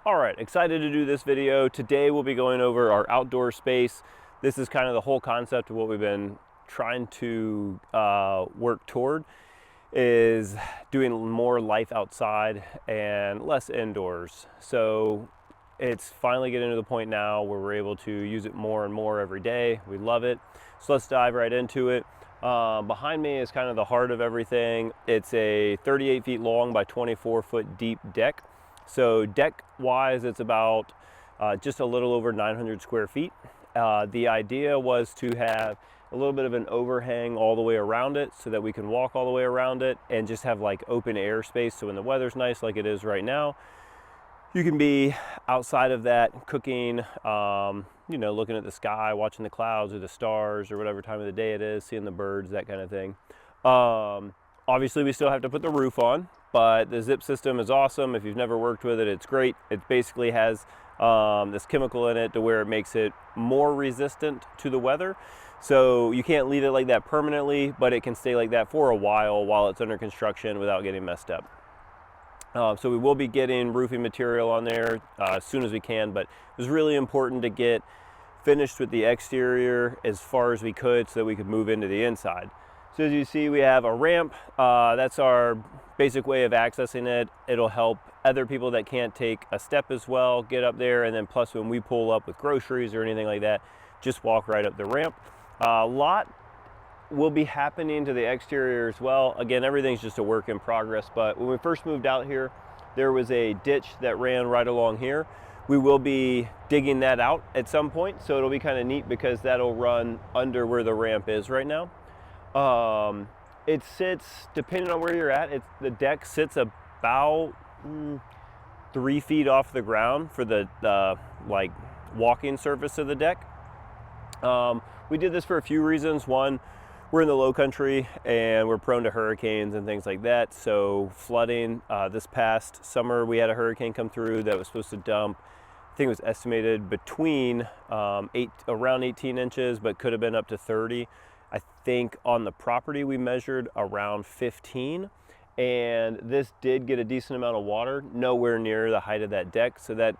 All right, excited to do this video. Today we'll be going over our outdoor space. This is kind of the whole concept of what we've been trying to work toward, is doing more life outside and less indoors. So it's finally getting to the point now where we're able to use it more and more every day. We love it. So let's dive right into it. Behind me is kind of the heart of everything. It's a 38 feet long by 24 foot deep deck. So deck wise, it's about just a little over 900 square feet. The idea was to have a little bit of an overhang all the way around it so that we can walk all the way around it and just have like open air space. So when the weather's nice like it is right now, you can be outside of that cooking, you know, looking at the sky, watching the clouds or the stars or whatever time of the day it is, seeing the birds, that kind of thing. Obviously we still have to put the roof on, but the zip system is awesome. If you've never worked with it, it's great. It basically has this chemical in it to where it makes it more resistant to the weather. So you can't leave it like that permanently, but it can stay like that for a while it's under construction without getting messed up. So we will be getting roofing material on there as soon as we can, but it was really important to get finished with the exterior as far as we could so that we could move into the inside. So as you see, we have a ramp. That's our basic way of accessing it. It'll help other people that can't take a step as well get up there, and then plus when we pull up with groceries or anything like that, just walk right up the ramp. A lot will be happening to the exterior as well. Again, everything's just a work in progress, but when we first moved out here, there was a ditch that ran right along here. We will be digging that out at some point, so it'll be kind of neat because that'll run under where the ramp is right now. It sits, depending on where you're at, the deck sits about 3 feet off the ground for the like walking surface of the deck. We did this for a few reasons. One, we're in the low country and we're prone to hurricanes and things like that. So flooding, this past summer we had a hurricane come through that was supposed to dump, I think it was estimated between around 18 inches, but could have been up to 30. I think on the property we measured around 15, and this did get a decent amount of water, nowhere near the height of that deck. So that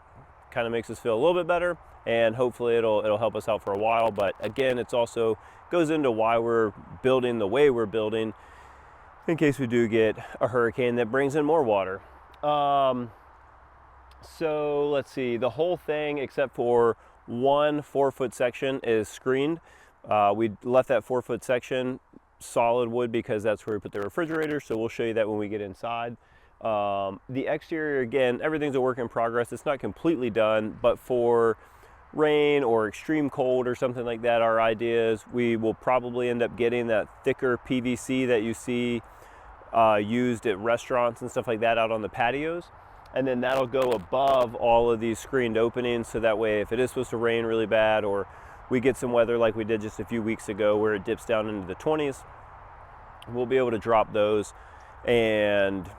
kind of makes us feel a little bit better, and hopefully it'll help us out for a while. But again, it's also goes into why we're building the way we're building in case we do get a hurricane that brings in more water. So let's see, the whole thing except for one 4-foot section is screened. We left that 4-foot section solid wood because that's where we put the refrigerator, so we'll show you that when we get inside. The exterior, again, everything's a work in progress. It's not completely done, but for rain or extreme cold or something like that, our idea is we will probably end up getting that thicker PVC that you see used at restaurants and stuff like that out on the patios, and then that'll go above all of these screened openings, so that way if it is supposed to rain really bad or we get some weather like we did just a few weeks ago where it dips down into the 20s, we'll be able to drop those and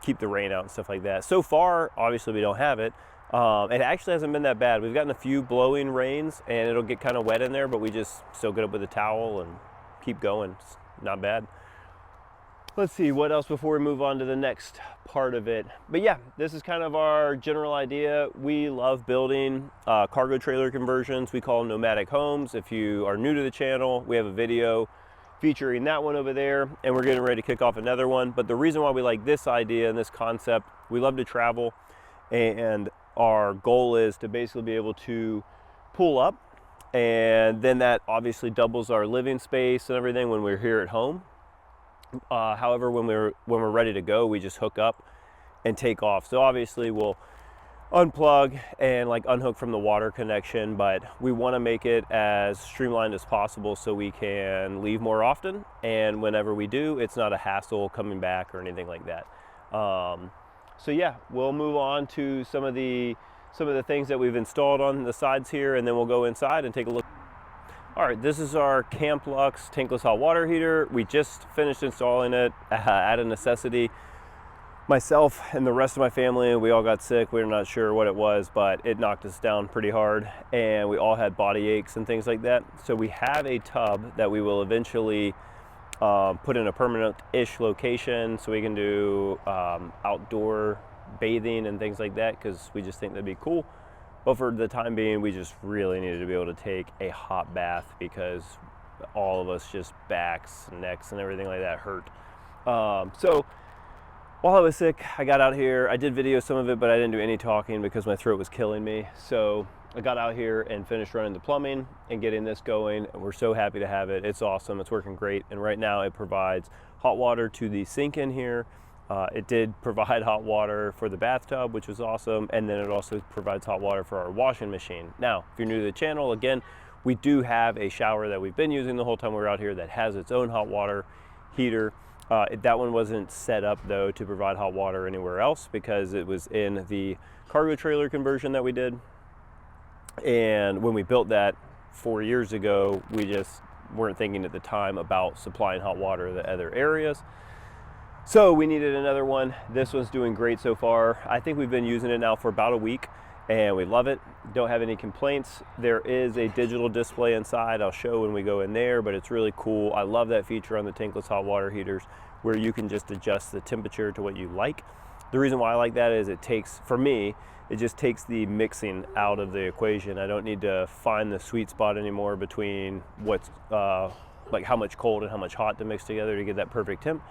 keep the rain out and stuff like that. So far, obviously we don't have it. It actually hasn't been that bad. We've gotten a few blowing rains and it'll get kind of wet in there, but we just soak it up with a towel and keep going. It's not bad. Let's see what else before we move on to the next part of it. But yeah, this is kind of our general idea. We love building cargo trailer conversions. We call them nomadic homes. If you are new to the channel, we have a video featuring that one over there, and we're getting ready to kick off another one. But the reason why we like this idea and this concept, we love to travel, and our goal is to basically be able to pull up, and then that obviously doubles our living space and everything when we're here at home. However, when we're ready to go, we just hook up and take off. So obviously we'll unplug and like unhook from the water connection, but we want to make it as streamlined as possible so we can leave more often, and whenever we do, it's not a hassle coming back or anything like that. So yeah, we'll move on to some of the things that we've installed on the sides here, and then we'll go inside and take a look. All right, this is our Camp Lux tankless hot water heater. We just finished installing it out of necessity. Myself and the rest of my family, we all got sick. We're not sure what it was, but it knocked us down pretty hard, and we all had body aches and things like that. So we have a tub that we will eventually put in a permanent-ish location so we can do outdoor bathing and things like that, because we just think that'd be cool. But for the time being, we just really needed to be able to take a hot bath because all of us just backs, necks, and everything like that hurt. So while I was sick, I got out here. I did video some of it, but I didn't do any talking because my throat was killing me. So I got out here and finished running the plumbing and getting this going. We're so happy to have it. It's awesome. It's working great. And right now it provides hot water to the sink in here. It did provide hot water for the bathtub, which was awesome. And then it also provides hot water for our washing machine. Now, if you're new to the channel, again, we do have a shower that we've been using the whole time we were out here that has its own hot water heater. That one wasn't set up though to provide hot water anywhere else because it was in the cargo trailer conversion that we did. And when we built that 4 years ago, we just weren't thinking at the time about supplying hot water to other areas. So we needed another one. This one's doing great so far. I think we've been using it now for about a week and we love it. Don't have any complaints. There is a digital display inside. I'll show when we go in there, but it's really cool. I love that feature on the tankless hot water heaters where you can just adjust the temperature to what you like. The reason why I like that is it takes, for me, it just takes the mixing out of the equation. I don't need to find the sweet spot anymore between what's like how much cold and how much hot to mix together to get that perfect temp.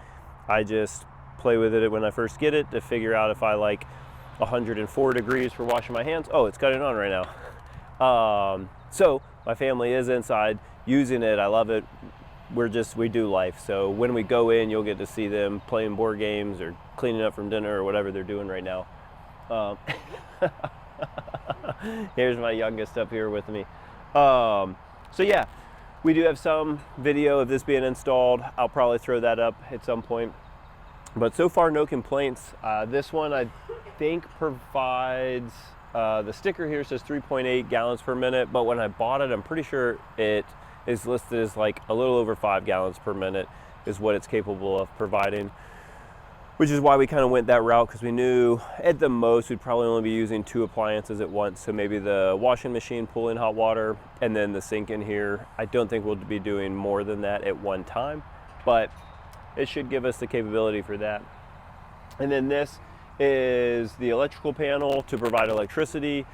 I just play with it when I first get it to figure out if I like 104 degrees for washing my hands. Oh, it's got it on right now. So my family is inside using it. I love it. We do life. So when we go in, you'll get to see them playing board games or cleaning up from dinner or whatever they're doing right now. Here's my youngest up here with me. So yeah, we do have some video of this being installed. I'll probably throw that up at some point. But so far, no complaints. This one, I think, provides, the sticker here says 3.8 gallons per minute, but when I bought it, I'm pretty sure it is listed as like a little over 5 gallons per minute is what it's capable of providing, which is why we kind of went that route, because we knew at the most we'd probably only be using 2 appliances at once. So maybe the washing machine pulling hot water and then the sink in here. I don't think we'll be doing more than that at one time, but it should give us the capability for that. And then this is the electrical panel to provide electricity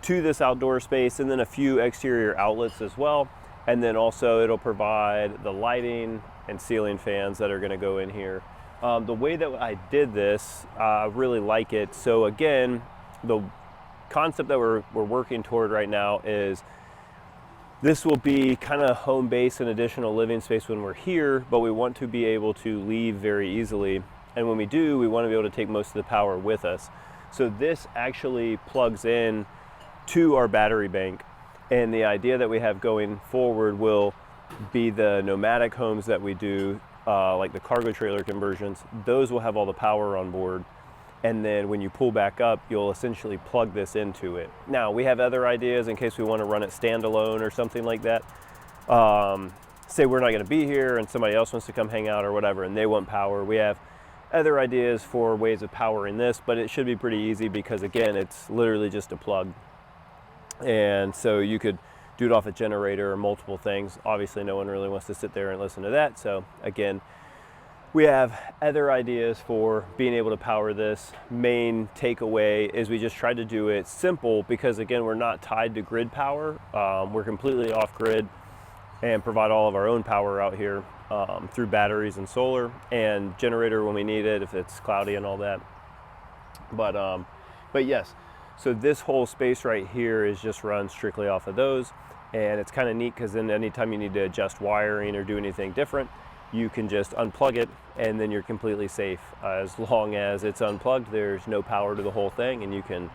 to this outdoor space, and then a few exterior outlets as well. And then also it'll provide the lighting and ceiling fans that are gonna go in here. The way that I did this, I really like it. So again, the concept that we're working toward right now is this will be kind of home base and additional living space when we're here, but we want to be able to leave very easily. And when we do, we want to be able to take most of the power with us. So this actually plugs in to our battery bank. And the idea that we have going forward will be the nomadic homes that we do, like the cargo trailer conversions. Those will have all the power on board. And then when you pull back up, you'll essentially plug this into it. Now, we have other ideas in case we want to run it standalone or something like that. Say we're not going to be here and somebody else wants to come hang out or whatever, and they want power. We have other ideas for ways of powering this, but it should be pretty easy because, again, it's literally just a plug. And so you could do it off a generator or multiple things. Obviously, no one really wants to sit there and listen to that. So again, we have other ideas for being able to power this. Main takeaway is we just tried to do it simple because, again, we're not tied to grid power. We're completely off grid and provide all of our own power out here through batteries and solar and generator when we need it, if it's cloudy and all that. But yes, so this whole space right here is just run strictly off of those. And it's kind of neat because then anytime you need to adjust wiring or do anything different, you can just unplug it and then you're completely safe. As long as it's unplugged, there's no power to the whole thing and you can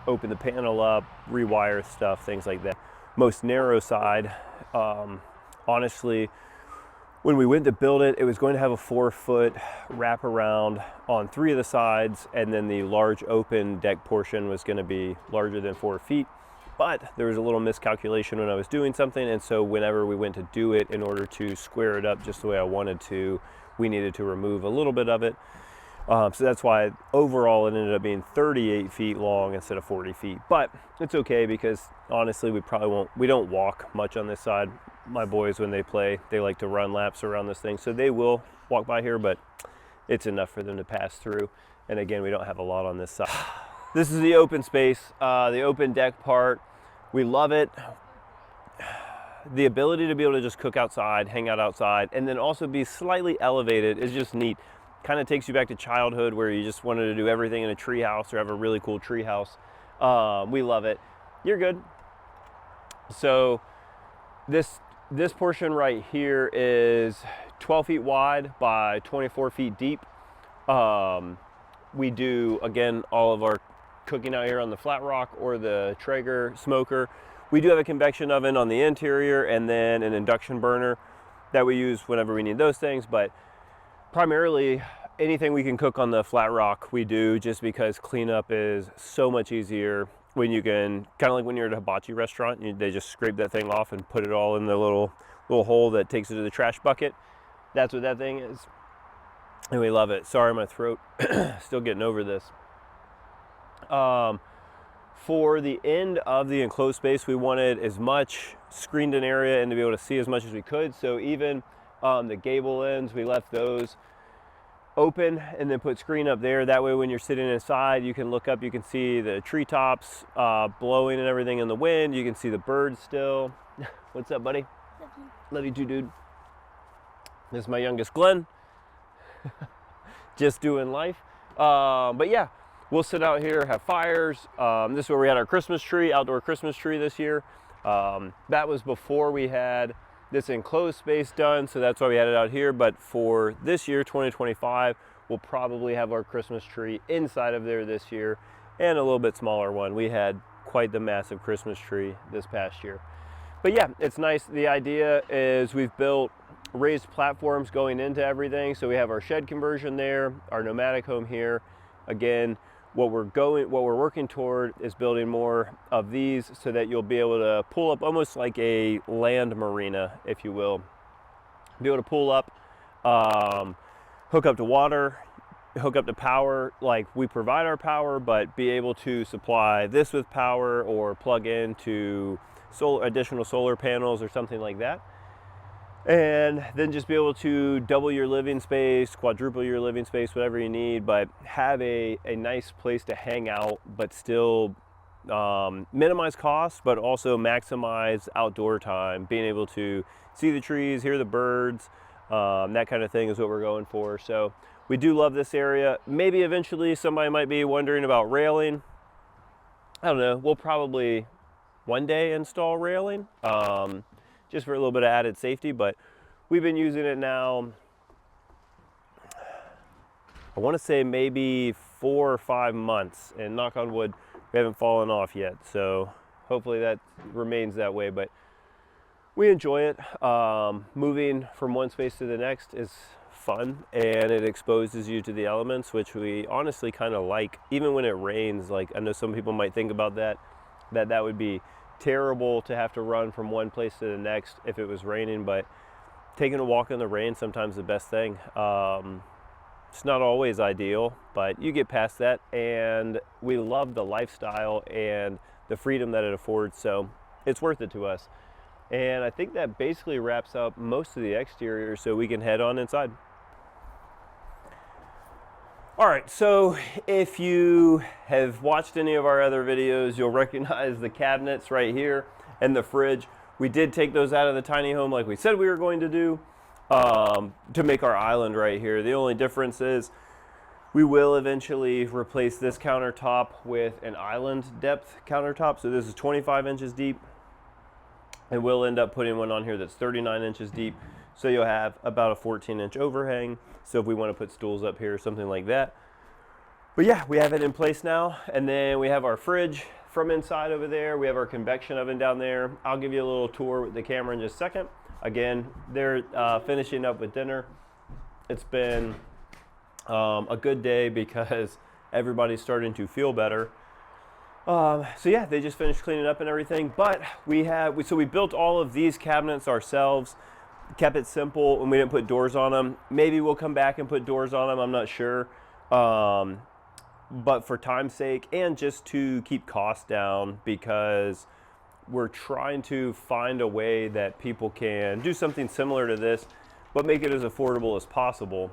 open the panel up, rewire stuff, things like that. Most narrow side, honestly, when we went to build it, it was going to have a 4-foot wraparound on 3 of the sides, and then the large open deck portion was going to be larger than 4 feet. But there was a little miscalculation when I was doing something, and so whenever we went to do it, in order to square it up just the way I wanted to, we needed to remove a little bit of it. So that's why overall it ended up being 38 feet long instead of 40 feet. But it's okay because honestly, we don't walk much on this side. My boys, when they play, they like to run laps around this thing. So they will walk by here, but it's enough for them to pass through. And again, we don't have a lot on this side. This is the open space, the open deck part. We love it. The ability to be able to just cook outside, hang out outside, and then also be slightly elevated is just neat. Kind of takes you back to childhood where you just wanted to do everything in a tree house or have a really cool tree house. We love it. You're good. So this portion right here is 12 feet wide by 24 feet deep. We do, again, all of our cooking out here on the flat rock or the Traeger smoker. We do have a convection oven on the interior and then an induction burner that we use whenever we need those things, but primarily anything we can cook on the flat rock we do, just because cleanup is so much easier when you can, kind of like when you're at a hibachi restaurant, they just scrape that thing off and put it all in the little hole that takes it to the trash bucket. That's what that thing is. And we love it. Sorry, my throat, still getting over this. For the end of the enclosed space, we wanted as much screened in area and to be able to see as much as we could. So even the gable ends, we left those open and then put screen up there. That way when you're sitting inside, you can look up, you can see the treetops blowing and everything in the wind. You can see the birds still. What's up, buddy? Love you. Love you too, dude. This is my youngest, Glenn. Just doing life. But yeah, we'll sit out here, have fires. This is where we had our Christmas tree, outdoor Christmas tree this year. That was before we had this enclosed space done, so that's why we had it out here. But for this year, 2025, we'll probably have our Christmas tree inside of there this year, and a little bit smaller one. We had quite the massive Christmas tree this past year. But yeah, it's nice. The idea is we've built raised platforms going into everything. So we have our shed conversion there, our nomadic home here. Again, what we're working toward is building more of these so that you'll be able to pull up almost like a land marina, if you will. Be able to pull up, hook up to water, hook up to power. Like, we provide our power, but be able to supply this with power or plug into additional solar panels or something like that. And then just be able to double your living space, quadruple your living space, whatever you need, but have a nice place to hang out, but still minimize costs, but also maximize outdoor time. Being able to see the trees, hear the birds, that kind of thing is what we're going for. So we do love this area. Maybe eventually somebody might be wondering about railing. I don't know. We'll probably one day install railing. Just for a little bit of added safety, but we've been using it now, I want to say maybe 4 or 5 months, and knock on wood, we haven't fallen off yet. So hopefully that remains that way, but we enjoy it. Moving from one space to the next is fun, and it exposes you to the elements, which we honestly kind of like. Even when it rains, like, I know some people might think about that would be terrible to have to run from one place to the next if it was raining, but taking a walk in the rain sometimes the best thing. It's not always ideal, but you get past that, and we love the lifestyle and the freedom that it affords, so it's worth it to us. And I think that basically wraps up most of the exterior, so we can head on inside. All right, so if you have watched any of our other videos, you'll recognize the cabinets right here and the fridge. We did take those out of the tiny home like we said we were going to do to make our island right here. The only difference is we will eventually replace this countertop with an island depth countertop. So this is 25 inches deep, and we'll end up putting one on here that's 39 inches deep. So you'll have about a 14-inch overhang. So if we want to put stools up here or something like that. But yeah, we have it in place now. And then we have our fridge from inside over there. We have our convection oven down there. I'll give you a little tour with the camera in just a second. Again, they're finishing up with dinner. It's been a good day because everybody's starting to feel better. So yeah, they just finished cleaning up and everything. But we built all of these cabinets ourselves. Kept it simple, and we didn't put doors on them. Maybe we'll come back and put doors on them, I'm not sure. But for time's sake, and just to keep costs down, because we're trying to find a way that people can do something similar to this, but make it as affordable as possible.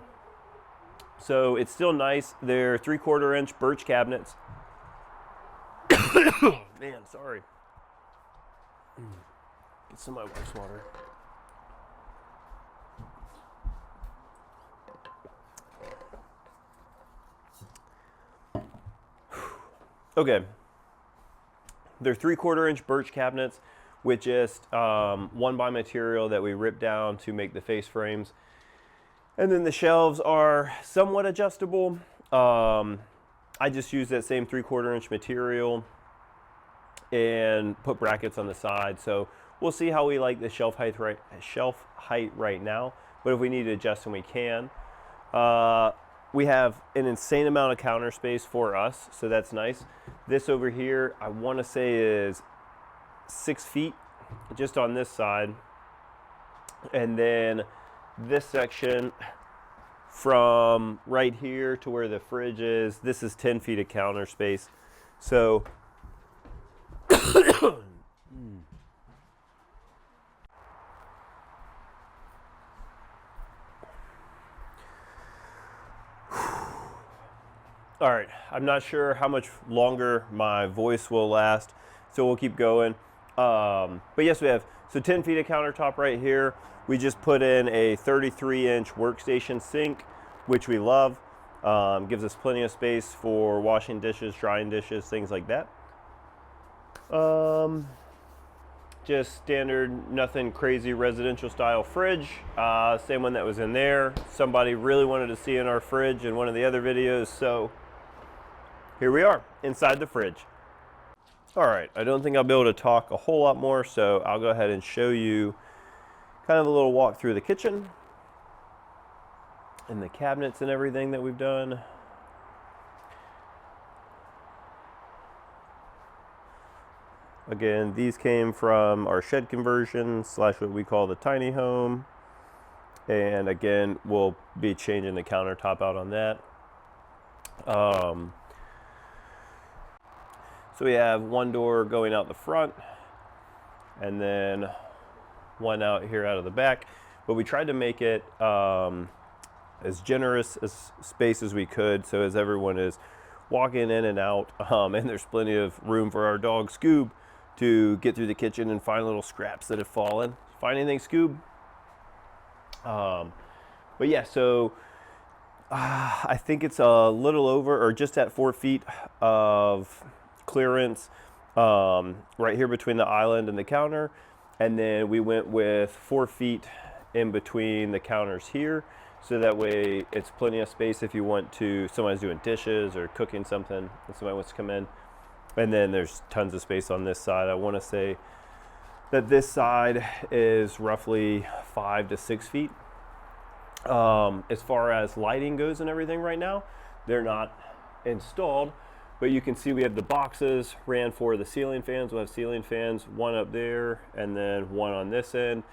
So it's still nice. They're 3/4 inch birch cabinets. Man, sorry. Get some of my wife's water. Okay. They're 3/4 inch birch cabinets with just 1x material that we ripped down to make the face frames. And then the shelves are somewhat adjustable. I just use that same 3/4 inch material and put brackets on the side. So we'll see how we like the shelf height right now. But if we need to adjust them, we can. We have an insane amount of counter space for us, so that's nice. This over here, I want to say is 6 feet just on this side. And then this section from right here to where the fridge is, this is 10 feet of counter space. So all right, I'm not sure how much longer my voice will last, so we'll keep going. But yes, we have, so 10 feet of countertop right here. We just put in a 33-inch workstation sink, which we love. Gives us plenty of space for washing dishes, drying dishes, things like that. Just standard, nothing crazy residential style fridge. Same one that was in there. Somebody really wanted to see in our fridge in one of the other videos, so here we are inside the fridge. All right, I don't think I'll be able to talk a whole lot more, so I'll go ahead and show you kind of a little walk through the kitchen and the cabinets and everything that we've done. Again, these came from our shed conversion / what we call the tiny home. And again, we'll be changing the countertop out on that. So we have one door going out the front and then one out here out of the back. But we tried to make it as generous as space as we could, so as everyone is walking in and out, and there's plenty of room for our dog Scoob to get through the kitchen and find little scraps that have fallen. Find anything, Scoob? But yeah, so I think it's a little over or just at 4 feet of clearance right here between the island and the counter. And then we went with 4 feet in between the counters here. So that way it's plenty of space if you want to, somebody's doing dishes or cooking something and somebody wants to come in. And then there's tons of space on this side. I want to say that this side is roughly 5 to 6 feet. As far as lighting goes and everything right now, they're not installed, but you can see we have the boxes ran for the ceiling fans. We'll have ceiling fans, one up there and then one on this end.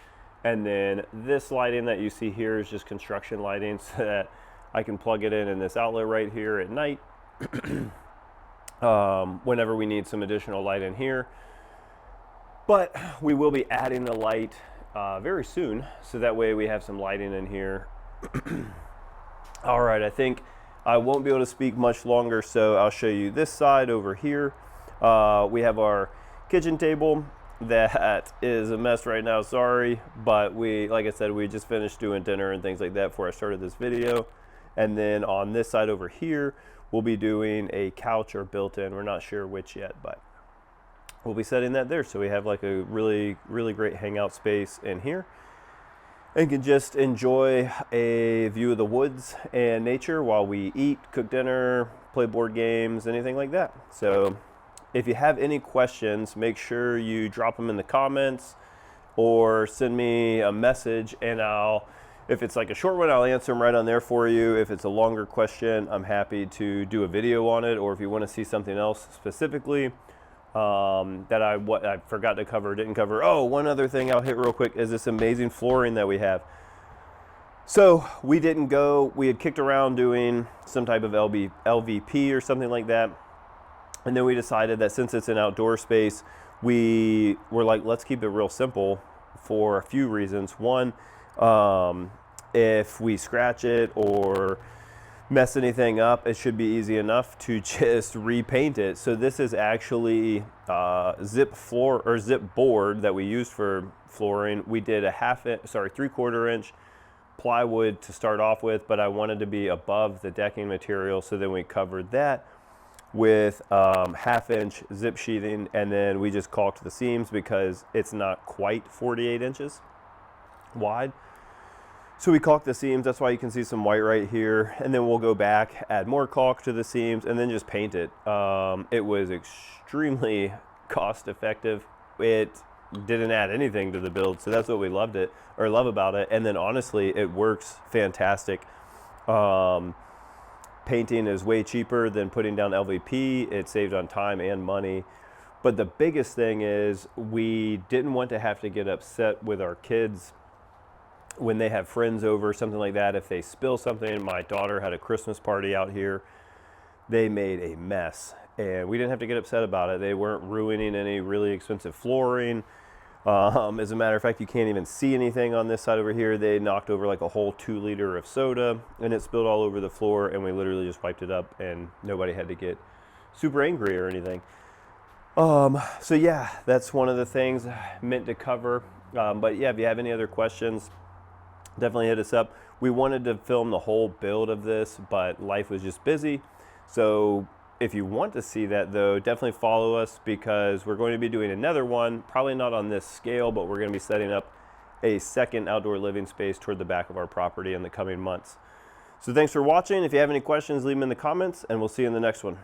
And then this lighting that you see here is just construction lighting so that I can plug it in this outlet right here at night. Whenever we need some additional light in here. But we will be adding the light very soon, so that way we have some lighting in here. All right, I think I won't be able to speak much longer, so I'll show you this side over here. We have our kitchen table that is a mess right now, sorry, but like I said, we just finished doing dinner and things like that before I started this video. And then on this side over here, we'll be doing a couch or built-in. We're not sure which yet, but we'll be setting that there. So we have like a really, really great hangout space in here and can just enjoy a view of the woods and nature while we eat, cook dinner, play board games, anything like that. So if you have any questions, make sure you drop them in the comments or send me a message, and if it's like a short one, I'll answer them right on there for you. If it's a longer question, I'm happy to do a video on it, or if you want to see something else specifically that I forgot to cover, didn't cover. Oh, one other thing I'll hit real quick is this amazing flooring that we have. So we had kicked around doing some type of LVP or something like that. And then we decided that since it's an outdoor space, we were like, let's keep it real simple for a few reasons. One, if we scratch it or mess anything up, it should be easy enough to just repaint it. So this is actually zip floor or zip board that we used for flooring. We did a 3/4 inch plywood to start off with, but I wanted to be above the decking material, so then we covered that with 1/2 inch zip sheathing, and then we just caulked the seams because it's not quite 48 inches wide. So we caulked the seams, that's why you can see some white right here, and then we'll go back, add more caulk to the seams, and then just paint it. It was extremely cost effective. It didn't add anything to the build, so that's what we love about it. And then honestly, it works fantastic. Painting is way cheaper than putting down LVP. It saved on time and money. But the biggest thing is we didn't want to have to get upset with our kids when they have friends over, something like that. If they spill something, my daughter had a Christmas party out here. They made a mess, and we didn't have to get upset about it. They weren't ruining any really expensive flooring. As a matter of fact, you can't even see anything on this side over here. They knocked over like a whole 2 liter of soda, and it spilled all over the floor, and we literally just wiped it up, and nobody had to get super angry or anything. So yeah, that's one of the things I meant to cover. But yeah, if you have any other questions, definitely hit us up. We wanted to film the whole build of this, but life was just busy. So if you want to see that though, definitely follow us, because we're going to be doing another one, probably not on this scale, but we're going to be setting up a second outdoor living space toward the back of our property in the coming months. So thanks for watching. If you have any questions, leave them in the comments, and we'll see you in the next one.